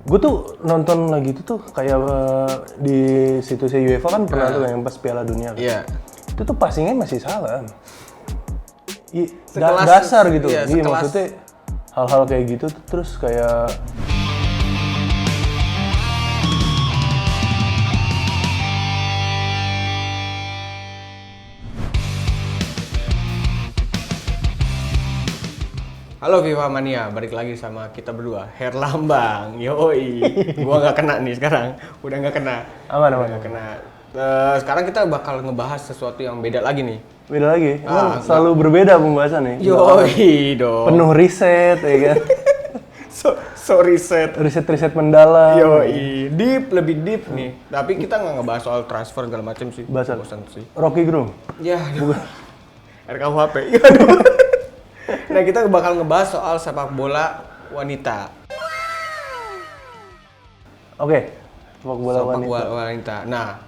Gue tuh nonton lagi itu tuh kayak di situsnya UEFA kan pernah tuh yang pas Piala Dunia kan. Iya. Itu tuh passingnya masih salah. Sekelas- Dasar gitu. iya, Iya sekelas- maksudnya hal-hal kayak gitu tuh terus kayak Halo Viva Mania, balik lagi sama kita berdua, Herlambang, yoi. Gua nggak kena nih sekarang, udah nggak kena. Aman. Nggak kena. Sekarang kita bakal ngebahas sesuatu yang beda lagi nih. Beda lagi. Emang selalu berbeda pembahasan nih. Yoi dong. Penuh riset ya kan. So riset. Riset mendalam. Yoi, lebih deep nih. Tapi kita nggak ngebahas soal transfer segala macam sih. Bahasa Bosan sih. Rocky Gerung. Ya, bukan. RKUHP. Aduh. Nah, kita bakal ngebahas soal sepak bola wanita. Oke. Sepak bola wanita. Nah,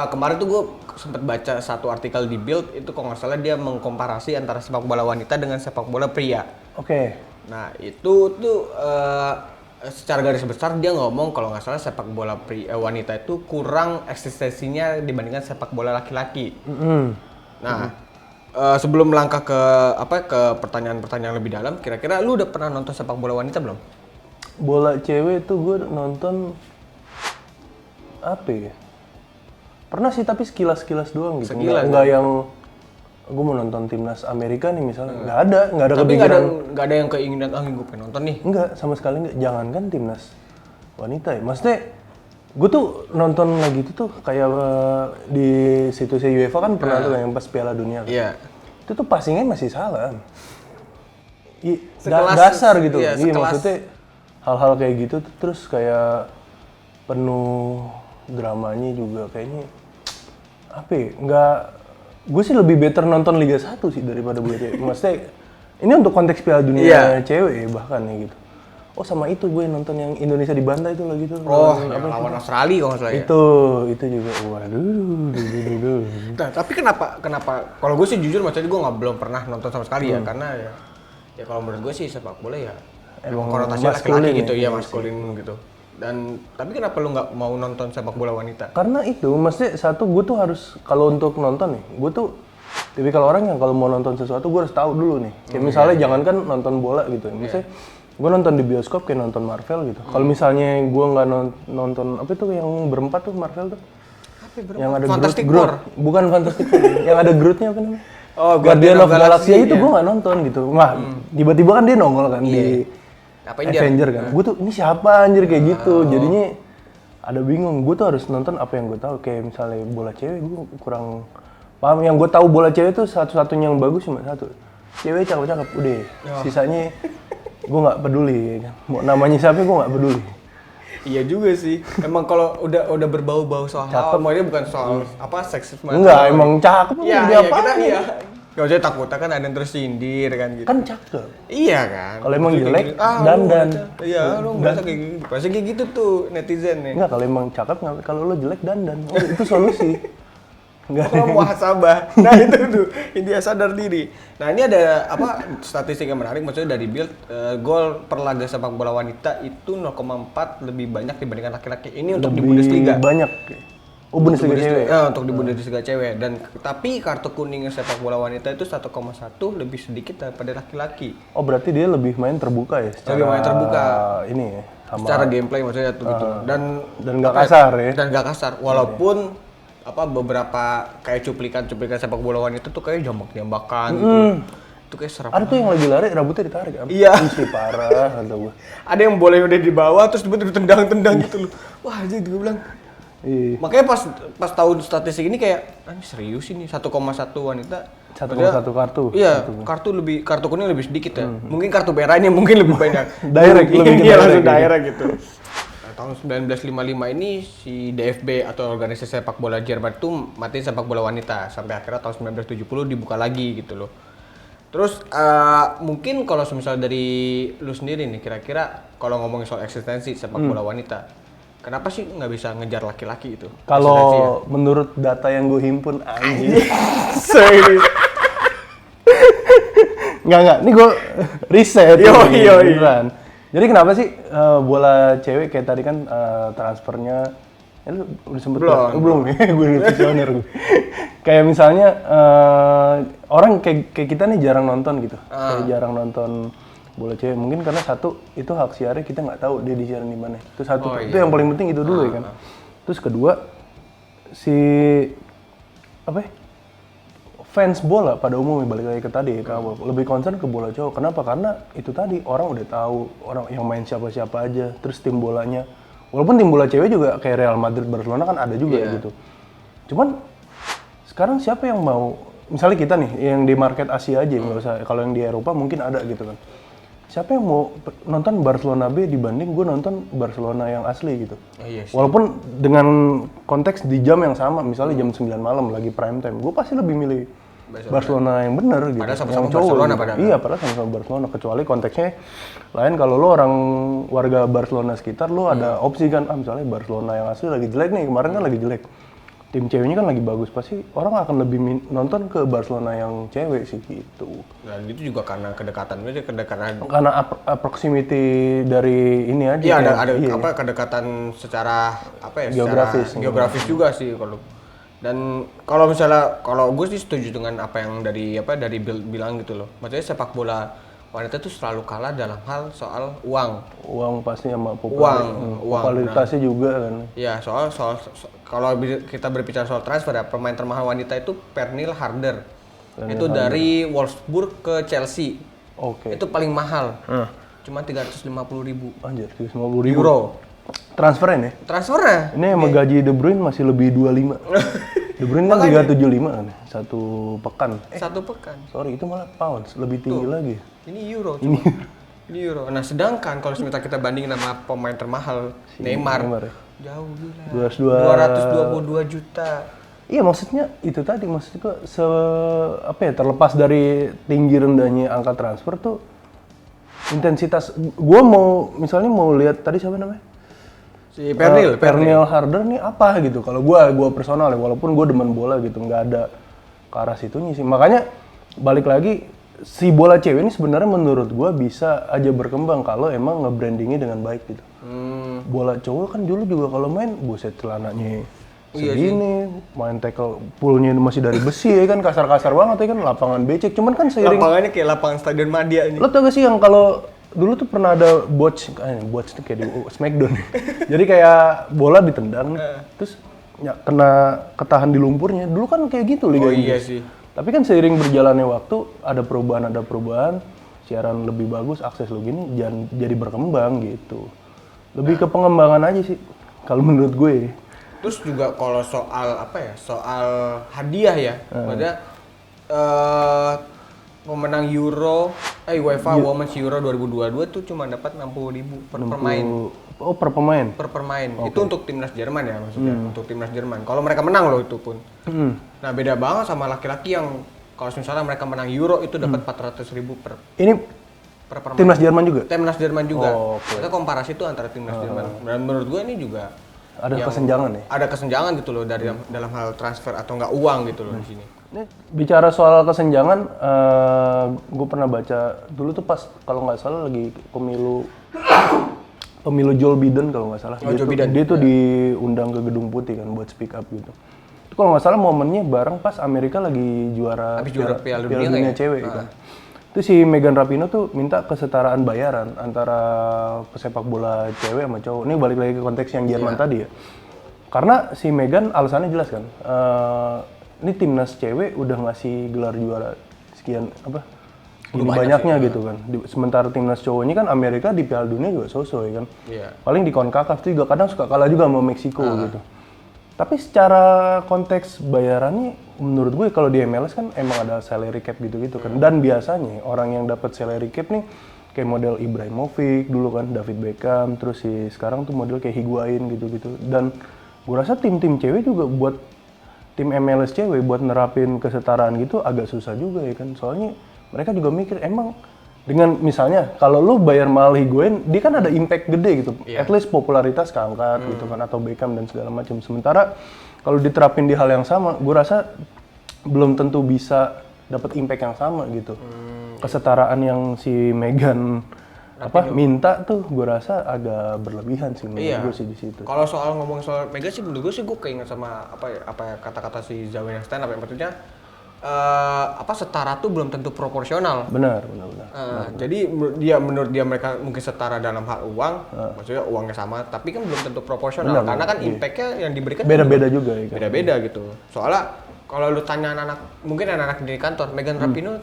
kemarin tuh gue sempet baca satu artikel di Bild, itu kalau nggak salah dia mengkomparasi antara sepak bola wanita dengan sepak bola pria. Oke. Nah, itu tuh secara garis besar dia ngomong kalau nggak salah sepak bola wanita itu kurang eksistensinya dibandingkan sepak bola laki-laki. Nah, sebelum melangkah ke pertanyaan-pertanyaan lebih dalam, kira-kira lu udah pernah nonton sepak bola wanita belum? Bola cewek tuh gue nonton apa ya? Pernah sih tapi sekilas doang gitu. Nggak yang gue mau nonton timnas Amerika nih misalnya. Nggak ada Tapi kepikiran. nggak ada yang keinginan gue pengen nonton nih. Enggak, sama sekali enggak. Jangankan timnas wanita ya. Maksudnya gue tuh nonton lagi itu tuh kayak di situsnya UEFA kan pernah tuh yang pas Piala Dunia kan. Iya. Itu tuh passingnya masih salah. Sekelas- Dasar gitu. iya, Iya sekelas- maksudnya hal-hal kayak gitu tuh terus kayak penuh dramanya juga kayaknya apa ya? Gue sih lebih better nonton Liga 1 sih daripada bola cewek. Maksudnya ini untuk konteks Piala Dunia cewek ya bahkan ya gitu. Oh sama itu gue nonton yang Indonesia dibantai itu lagi tuh. Lawan Australia kalau nggak salah ya. Itu juga waduh. Nah, tapi kenapa kalau gue sih jujur maksudnya gue belum pernah nonton sama sekali ya, karena ya kalau menurut gue sih sepak bola ya emang konotasinya laki-laki gitu ya, maskulin gitu. Dan tapi kenapa lu nggak mau nonton sepak bola wanita? Karena itu maksudnya satu gue tuh harus kalau untuk nonton nih, gue tuh tipikal orang yang kalau mau nonton sesuatu gue harus tahu dulu nih. Kayak misalnya jangankan nonton bola gitu ya. Misalnya gue nonton di bioskop kayak nonton Marvel gitu. Kalau misalnya gue nggak nonton apa itu yang berempat tuh Marvel tuh? Yang ada Fantastic Groot. Four. Bukan Fantastic Four. Yang ada Grootnya apa namanya? Oh, Guardian of Galaxy itu gue nggak nonton gitu. Wah, tiba-tiba kan dia nongol kan di Avenger kan. Gue tuh ini siapa anjir kayak gitu. Jadinya ada bingung. Gue tuh harus nonton apa yang gue tahu. Kayak misalnya bola cewek gue kurang paham. Yang gue tahu bola cewek tuh satu-satunya yang bagus cuma satu. Cewek cakep-cakep udah. Sisanya gue nggak peduli kan. Mau namanya siapa gue nggak peduli. Iya juga sih. Emang kalau udah berbau-bau soal maksudnya bukan soal apa seksisme. Enggak, emang cakep. Iya, dia kita iya. Gak usah takutnya kan ada yang tersindir kan gitu. Kan cakep. Iya kan. Kalau emang Maksudnya jelek, kayak gitu, dandan. Iya, lu merasa kayak gitu. Pasti kayak gitu tuh netizen nih. Enggak, kalau emang cakep kalau lo jelek dandan. Oh, itu solusi. Enggak. Kalau muhasabah. Nah, itu tuh dia sadar diri. Nah, ini ada statistik yang menarik maksudnya dari Bild, gol per laga sepak bola wanita itu 0,4 lebih banyak dibandingkan laki-laki. Ini untuk di Bundesliga. Banyak. Oh, Bundesliga cewek. Ya, untuk di Bundesliga cewek dan tapi kartu kuning sepak bola wanita itu 1,1 lebih sedikit daripada laki-laki. Oh, berarti dia lebih main terbuka ya? Lebih main terbuka. Ini ya. Secara gameplay maksudnya tuh gitu. Dan nggak kasar ya? Dan nggak kasar. Walaupun beberapa kayak cuplikan sepak bola wanita tuh kayak jambak-jambakan gitu. Itu kayak serem. Ada tuh yang lagi lari rambutnya ditarik kan? Iya. Isi parah kata gue. Ada yang boleh udah di bawah terus tiba-tiba tendang-tendang gitu loh. Wah, jadi gue bilang. Iya. Makanya pas tahu statistik ini kayak serius ini 1,1 wanita 1,1 kartu. Iya, kartu kuning lebih sedikit ya. Mungkin kartu merahnya mungkin lebih banyak. Direct lebih iya, langsung direct gitu. Nah, tahun 1955 ini si DFB atau organisasi sepak bola Jerman itu matiin sepak bola wanita sampai akhirnya tahun 1970 dibuka lagi gitu loh. Terus mungkin kalau misalnya dari lu sendiri nih kira-kira kalau ngomongin soal eksistensi sepak bola wanita, kenapa sih nggak bisa ngejar laki-laki itu? Kalau menurut data yang gue himpun anjir. Serius. Enggak. Ini gue riset. Iya. Beneran. Jadi kenapa sih bola cewek kayak tadi kan transfernya lu udah sempet belum ya? Gue udah visioner gue. Kayak misalnya orang kayak kita nih jarang nonton gitu. Kayak jarang nonton bola cewek mungkin karena satu itu hak siarnya kita nggak tahu dia disiarin di mana. Itu satu. Itu yang paling penting itu dulu ya kan. Terus kedua si apa ya? Fans bola pada umumnya balik lagi ke tadi ke awal lebih concern ke bola cowok. Kenapa? Karena itu tadi orang udah tahu orang yang main siapa-siapa aja. Terus tim bolanya, walaupun tim bola cewek juga kayak Real Madrid, Barcelona kan ada juga gitu. Cuman sekarang siapa yang mau? Misalnya kita nih yang di market Asia aja, nggak usah. Kalau yang di Eropa mungkin ada gitu kan. Siapa yang mau nonton Barcelona B dibanding gue nonton Barcelona yang asli gitu. Walaupun dengan konteks di jam yang sama, misalnya jam 9 malam lagi prime time, gue pasti lebih milih Barcelona yang bener gitu. Padahal sama-sama yang cowok Barcelona gitu. padahal. Iya, padahal sama-sama Barcelona. Kecuali konteksnya lain kalau lo orang warga Barcelona sekitar, lo ada opsi kan, misalnya Barcelona yang asli lagi jelek nih, kemarin kan lagi jelek. Tim ceweknya kan lagi bagus, pasti orang akan lebih nonton ke Barcelona yang cewek sih gitu. Dan itu juga karena kedekatan. Karena proximity dari ini aja. Iya, ada apa kedekatan secara apa ya? Geografis. Secara geografis juga sih kalau. Dan kalau misalnya kalau gue sih setuju dengan apa yang dari bilang gitu loh. Maksudnya sepak bola wanita tuh selalu kalah dalam hal soal uang. Uang pasti sama Popularitasnya juga kan. Iya, soal kalau kita berbicara soal transfer ya, pemain termahal wanita itu Pernille Harder. Itu dari Wolfsburg ke Chelsea. Itu paling mahal. Cuma 350.000. Anjir, 350.000 euro. Transfernya nih? Transfernya. Ini yang menggaji De Bruyne masih lebih 25. De Bruyne kan 375 kan, satu pekan. Satu pekan. Sorry, itu malah pounds, lebih tinggi lagi. Ini euro. Ini euro. Nah, sedangkan kalau kita bandingin sama pemain termahal Neymar ya? Jauh gila. 222 juta. Iya, maksudnya itu tadi maksudnya terlepas dari tinggi rendahnya angka transfer tuh intensitas. Gua misalnya mau lihat tadi siapa namanya? Si Pernille Harder nih apa gitu. Kalau gua personal ya, walaupun gua demen bola gitu, nggak ada ke arah situnya sih. Makanya balik lagi si bola cewek ini sebenarnya menurut gua bisa aja berkembang kalau emang nge-brandingnya dengan baik gitu. Bola cowok kan dulu juga kalau main buset celananya segini, main tackle poolnya masih dari besi ya kan, kasar-kasar banget ya kan, lapangan becek. Cuman kan seiring lapangannya kayak lapangan Stadion Madia ini. Lo tau gak sih yang kalau dulu tuh pernah ada botch tuh kayak di Smackdown. Jadi kayak bola ditendang, terus ketahan di lumpurnya. Dulu kan kayak gitu Liga Inggris. Iya sih. Tapi kan seiring berjalannya waktu ada perubahan, siaran lebih bagus, akses lo gini jadi berkembang gitu. Lebih ke pengembangan aja sih kalau menurut gue. Terus juga kalau soal hadiah ya. Maksudnya pemenang UEFA Women's Euro 2022 tuh cuma dapat 60.000 per pemain. Oh, per pemain? Per pemain. Okay. Itu untuk timnas Jerman ya maksudnya, untuk timnas Jerman. Kalau mereka menang loh itu pun. Nah, beda banget sama laki-laki yang kalau misalnya mereka menang Euro itu dapat 400.000 per. Ini per pemain. Timnas Jerman juga? Timnas Jerman juga. Kita komparasi itu antara timnas Jerman. Dan menurut gue ini juga ada kesenjangan ya? Ada kesenjangan gitu loh dari dalam hal transfer atau enggak uang gitu loh di sini. Ini bicara soal kesenjangan, gue pernah baca dulu tuh pas kalau nggak salah lagi pemilu Joe Biden kalau nggak salah. Dia tuh diundang ke Gedung Putih kan buat speak up gitu. Itu kalau nggak salah momennya bareng pas Amerika lagi juara Piala Dunia cewek kan. Itu si Megan Rapinoe tuh minta kesetaraan bayaran antara pesepak bola cewek sama cowok. Ini balik lagi ke konteks yang Jerman tadi ya. Karena si Megan alasannya jelas kan. Ini timnas cewek udah ngasih gelar juara sekian segini banyaknya gitu kan. Sementara timnas cowok ini kan Amerika di Piala Dunia juga so-so ya kan. Paling di CONCACAF tuh juga kadang suka kalah juga sama Meksiko gitu. Tapi secara konteks bayarannya menurut gue kalau di MLS kan emang ada salary cap gitu-gitu kan. Dan biasanya orang yang dapat salary cap nih kayak model Ibrahimovic dulu kan, David Beckham, terus sekarang tuh model kayak Higuain gitu-gitu. Dan gue rasa tim-tim cewek juga buat tim MLS cewek buat nerapin kesetaraan gitu agak susah juga ya kan. Soalnya mereka juga mikir emang dengan misalnya kalau lu bayar mahal Higuain, dia kan ada impact gede gitu. At least popularitas keangkat gitu kan, atau Beckham dan segala macam. Sementara kalau diterapin di hal yang sama, gue rasa belum tentu bisa dapat impact yang sama gitu. Kesetaraan yang si Meghan minta tuh gue rasa agak berlebihan sih menurut gue sih di situ. Kalau soal ngomong soal Mega sih menurut gue sih gue keinget sama apa kata-kata si Zawin yang stand up ya, maksudnya setara tuh belum tentu proporsional. Benar. Jadi menurut dia mereka mungkin setara dalam hal uang, maksudnya uangnya sama, tapi kan belum tentu proporsional karena kan impact-nya yang diberikan beda-beda juga ya. Beda-beda gitu. Soalnya kalau lu tanya anak-anak di kantor, Megan Rapinoe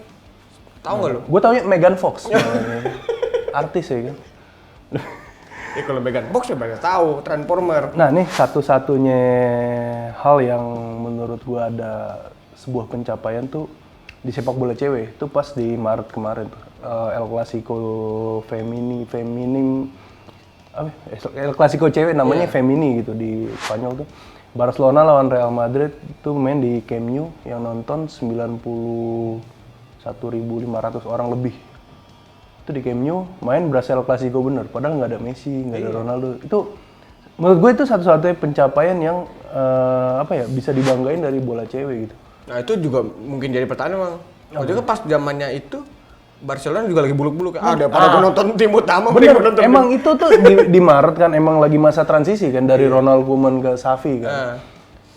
tahu nggak lu? Gue taunya Megan Fox. Artis ya kan. Ya kalau Megan Fox ya banyak tahu, Transformer. Nah, nih satu-satunya hal yang menurut gue ada sebuah pencapaian tuh di sepak bola cewek itu pas di Maret kemarin tuh. El Clasico El Clasico cewek namanya Femini gitu di Spanyol tuh. Barcelona lawan Real Madrid itu main di Camp Nou yang nonton 91.500 orang lebih. Itu di Camp Nou main berasa El Clasico bener, padahal nggak ada Messi, nggak ada Ronaldo. Itu menurut gue itu satu-satunya pencapaian yang bisa dibanggain dari bola cewek gitu. Nah itu juga mungkin jadi pertanyaan Bang. Maksudnya pas zamannya itu Barcelona juga lagi buluk-buluk. Pada nonton tim utama. Bener, emang itu tuh di Maret kan emang lagi masa transisi kan dari Ronald Koeman ke Xavi kan.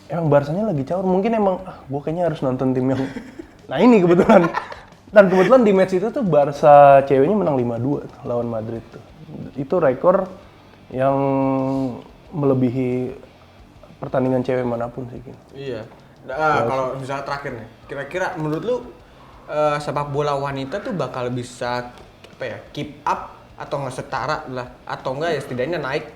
Emang Barsanya lagi caur, mungkin emang gue kayaknya harus nonton tim yang nah ini kebetulan. Dan kebetulan di match itu tuh Barca ceweknya menang 5-2 lawan Madrid tuh. Itu rekor yang melebihi pertandingan cewek manapun sih. Iya. Kalau misalnya terakhir nih, kira-kira menurut lu sepak bola wanita tuh bakal bisa keep up atau nggak setara lah, atau enggak ya setidaknya naik?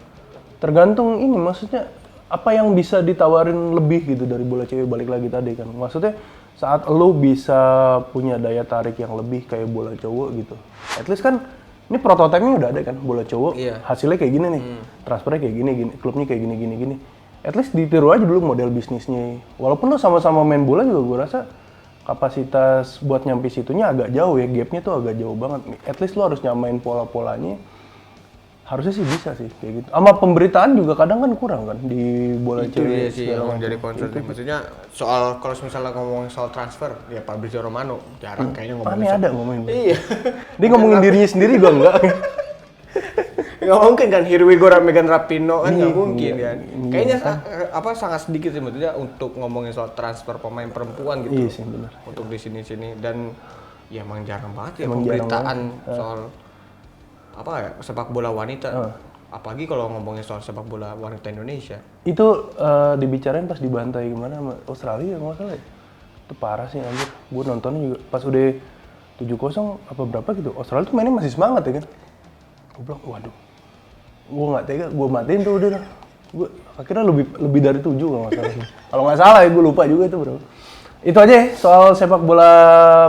Tergantung ini, maksudnya apa yang bisa ditawarin lebih gitu dari bola cewek, balik lagi tadi kan. Maksudnya saat lo bisa punya daya tarik yang lebih kayak bola cowok gitu. At least kan ini prototipenya udah ada kan, bola cowok hasilnya kayak gini nih, transfernya kayak gini, klubnya kayak gini. At least ditiru aja dulu model bisnisnya. Walaupun lo sama-sama main bola juga gue rasa kapasitas buat nyampe situnya agak jauh ya, gapnya tuh agak jauh banget. At least lo harus nyamain pola-polanya. Harusnya sih bisa sih kayak gitu. Sama pemberitaan juga kadang kan kurang kan di bola itu cewek. Itu sih yang jadi concern. Maksudnya soal kalau misalnya ngomongin soal transfer, ya Fabrizio Romano jarang kayaknya ngomongin. Ada ngomongin. Iya. Dia ngomongin dirinya sendiri juga enggak. Nggak mungkin kan, here we go Megan Rapinoe kan nggak mungkin kan. Kayaknya sangat sedikit sih maksudnya untuk ngomongin soal transfer pemain perempuan gitu. Iya sih benar. Untuk di sini dan ya emang jarang banget ya pemberitaan soal sepak bola wanita. Apalagi kalau ngomongin soal sepak bola wanita Indonesia. Itu dibicarain pas dibantai gimana sama Australia nggak salah ya. Itu parah sih anjir. Gue nontonnya juga pas udah 7-0 apa berapa gitu. Australia tuh mainnya masih semangat ya kan. Gue bilang, waduh. Gue nggak tega, gue matiin tuh udah. Gue akhirnya lebih dari 7 kalau nggak salah. Kalau nggak salah ya, gue lupa juga itu berapa. Itu aja ya, soal sepak bola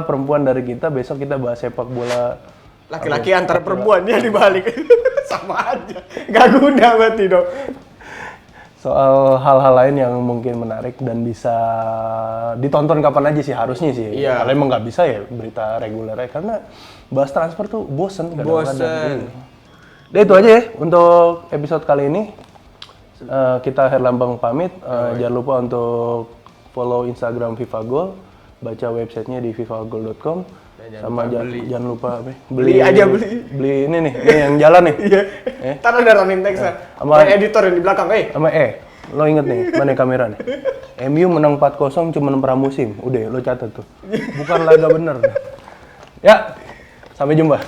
perempuan dari kita. Besok kita bahas sepak bola laki-laki antara perempuan ya dibalik. Sama aja, nggak guna berarti dong. Soal hal-hal lain yang mungkin menarik dan bisa ditonton kapan aja sih, harusnya sih. Iya. Kalau emang nggak bisa ya berita reguler aja, karena bahas transfer tuh bosen kadang-kadang. Itu aja ya untuk episode kali ini. Kita Herlambang pamit. Jangan lupa untuk follow Instagram FIFA Goal, baca websitenya di fifagol.com. Sama jangan lupa beli ini nih yang jalan nih. Iya. Ntar ada running text sama editor yang di belakang. Sama lo inget nih mana kamera nih. MU menang 4-0 cuma pramusim. Udah lo catat tuh. Bukan laga bener. Ya, sampai jumpa.